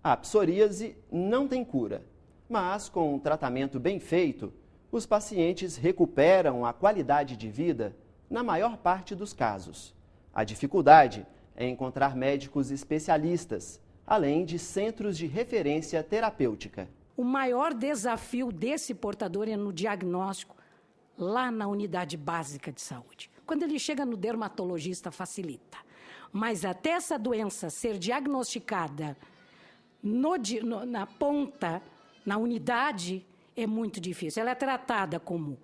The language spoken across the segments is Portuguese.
A psoríase não tem cura, mas com um tratamento bem feito, os pacientes recuperam a qualidade de vida na maior parte dos casos. A dificuldade é encontrar médicos especialistas, além de centros de referência terapêutica. O maior desafio desse portador é no diagnóstico, lá na unidade básica de saúde. Quando ele chega no dermatologista, facilita. Mas até essa doença ser diagnosticada na ponta, na unidade, é muito difícil. Ela é tratada como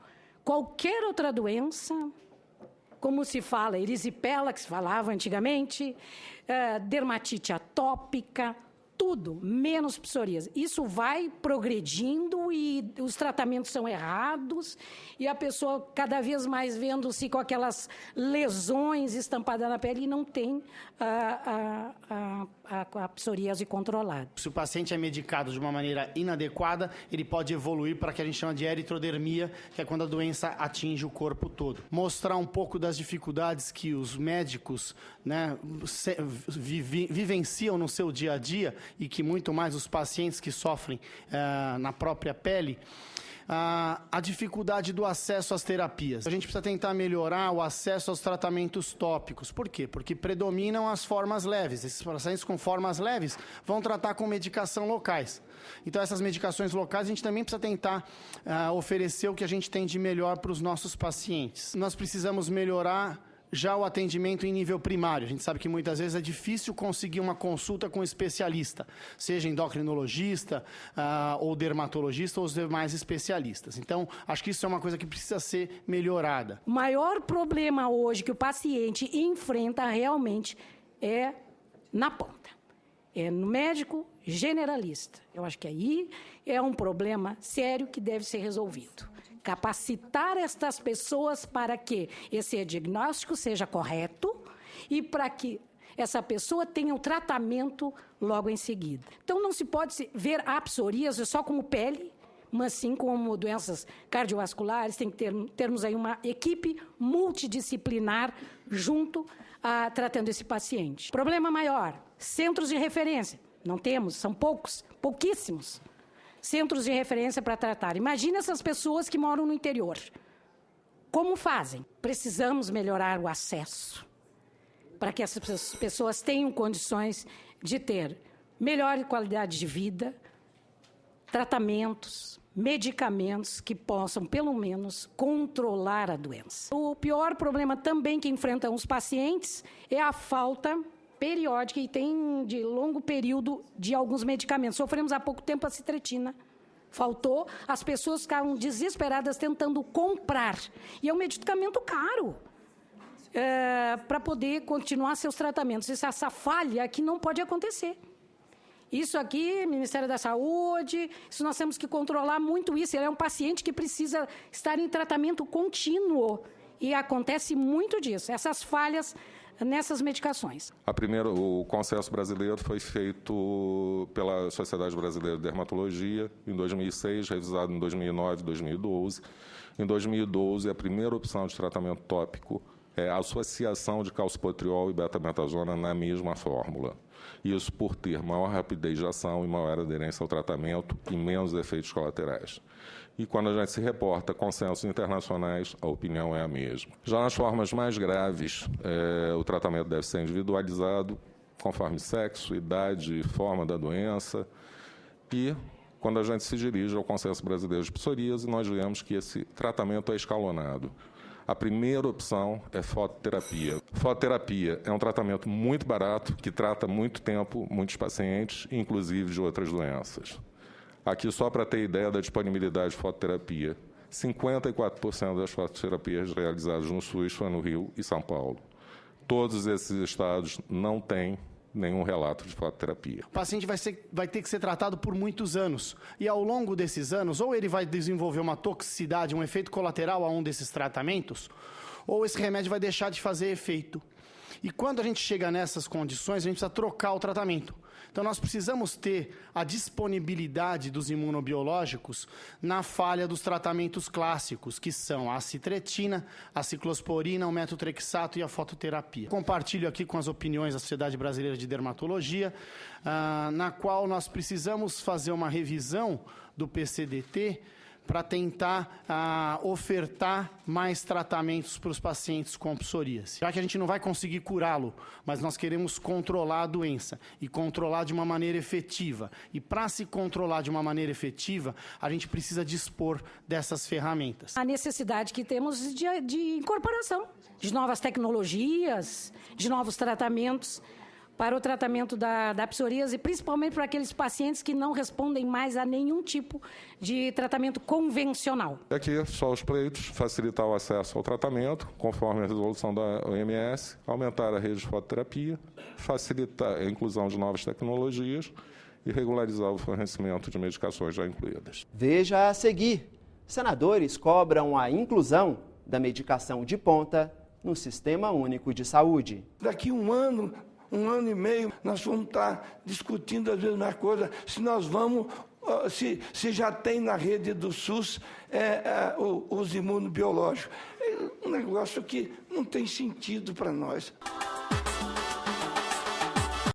qualquer outra doença, como se fala, erisipela, que se falava antigamente, dermatite atópica, tudo, menos psoríase. Isso vai progredindo e os tratamentos são errados e a pessoa cada vez mais vendo-se com aquelas lesões estampadas na pele e não tem a psoríase controlada. Se o paciente é medicado de uma maneira inadequada, ele pode evoluir para o que a gente chama de eritrodermia, que é quando a doença atinge o corpo todo. Mostrar um pouco das dificuldades que os médicos, né, vivenciam no seu dia a dia e que muito mais os pacientes que sofrem na própria pele, a dificuldade do acesso às terapias. A gente precisa tentar melhorar o acesso aos tratamentos tópicos. Por quê? Porque predominam as formas leves. Esses pacientes com formas leves vão tratar com medicação locais. Então, essas medicações locais, a gente também precisa tentar oferecer o que a gente tem de melhor para os nossos pacientes. Nós precisamos melhorar já o atendimento em nível primário. A gente sabe que muitas vezes é difícil conseguir uma consulta com um especialista, seja endocrinologista ou dermatologista ou os demais especialistas. Então, acho que isso é uma coisa que precisa ser melhorada. O maior problema hoje que o paciente enfrenta realmente é na ponta. É no médico generalista. Eu acho que aí é um problema sério que deve ser resolvido. Capacitar estas pessoas para que esse diagnóstico seja correto e para que essa pessoa tenha o tratamento logo em seguida. Então, não se pode ver a psoríase só como pele, mas sim como doenças cardiovasculares. Tem que termos aí uma equipe multidisciplinar junto tratando esse paciente. Problema maior, centros de referência. Não temos, são pouquíssimos. Centros de referência para tratar. Imagina essas pessoas que moram no interior. Como fazem? Precisamos melhorar o acesso para que essas pessoas tenham condições de ter melhor qualidade de vida, tratamentos, medicamentos que possam, pelo menos, controlar a doença. O pior problema também que enfrentam os pacientes é a falta periódica e tem de longo período de alguns medicamentos. Sofremos há pouco tempo a citretina. Faltou, as pessoas ficaram desesperadas tentando comprar. E é um medicamento caro para poder continuar seus tratamentos. Essa falha aqui não pode acontecer. Isso aqui, Ministério da Saúde, isso nós temos que controlar muito isso. Ele é um paciente que precisa estar em tratamento contínuo. E acontece muito disso, essas falhas nessas medicações. O consenso brasileiro foi feito pela Sociedade Brasileira de Dermatologia em 2006, revisado em 2009 e 2012. Em 2012, a primeira opção de tratamento tópico é a associação de calcipotriol e betametasona na mesma fórmula. Isso por ter maior rapidez de ação e maior aderência ao tratamento e menos efeitos colaterais. E quando a gente se reporta a consensos internacionais, a opinião é a mesma. Já nas formas mais graves, o tratamento deve ser individualizado, conforme sexo, idade e forma da doença. E quando a gente se dirige ao consenso brasileiro de psoríase, nós vemos que esse tratamento é escalonado. A primeira opção é fototerapia. Fototerapia é um tratamento muito barato, que trata muito tempo, muitos pacientes, inclusive de outras doenças. Aqui, só para ter ideia da disponibilidade de fototerapia, 54% das fototerapias realizadas no SUS foi no Rio e São Paulo. Todos esses estados não têm nenhum relato de fototerapia. O paciente vai ter que ser tratado por muitos anos. E ao longo desses anos, ou ele vai desenvolver uma toxicidade, um efeito colateral a um desses tratamentos, ou esse remédio vai deixar de fazer efeito. E quando a gente chega nessas condições, a gente precisa trocar o tratamento. Então, nós precisamos ter a disponibilidade dos imunobiológicos na falha dos tratamentos clássicos, que são a acitretina, a ciclosporina, o metotrexato e a fototerapia. Compartilho aqui com as opiniões da Sociedade Brasileira de Dermatologia, na qual nós precisamos fazer uma revisão do PCDT para tentar ofertar mais tratamentos para os pacientes com psoríase. Já que a gente não vai conseguir curá-lo, mas nós queremos controlar a doença e controlar de uma maneira efetiva. E para se controlar de uma maneira efetiva, a gente precisa dispor dessas ferramentas. A necessidade que temos de incorporação de novas tecnologias, de novos tratamentos para o tratamento da psoríase, principalmente para aqueles pacientes que não respondem mais a nenhum tipo de tratamento convencional. Aqui, só os pleitos, facilitar o acesso ao tratamento, conforme a resolução da OMS, aumentar a rede de fototerapia, facilitar a inclusão de novas tecnologias e regularizar o fornecimento de medicações já incluídas. Veja a seguir. Senadores cobram a inclusão da medicação de ponta no Sistema Único de Saúde. Daqui um ano e meio, nós vamos estar discutindo as mesmas coisas, se nós vamos, se já tem na rede do SUS os imunobiológicos. É um negócio que não tem sentido para nós.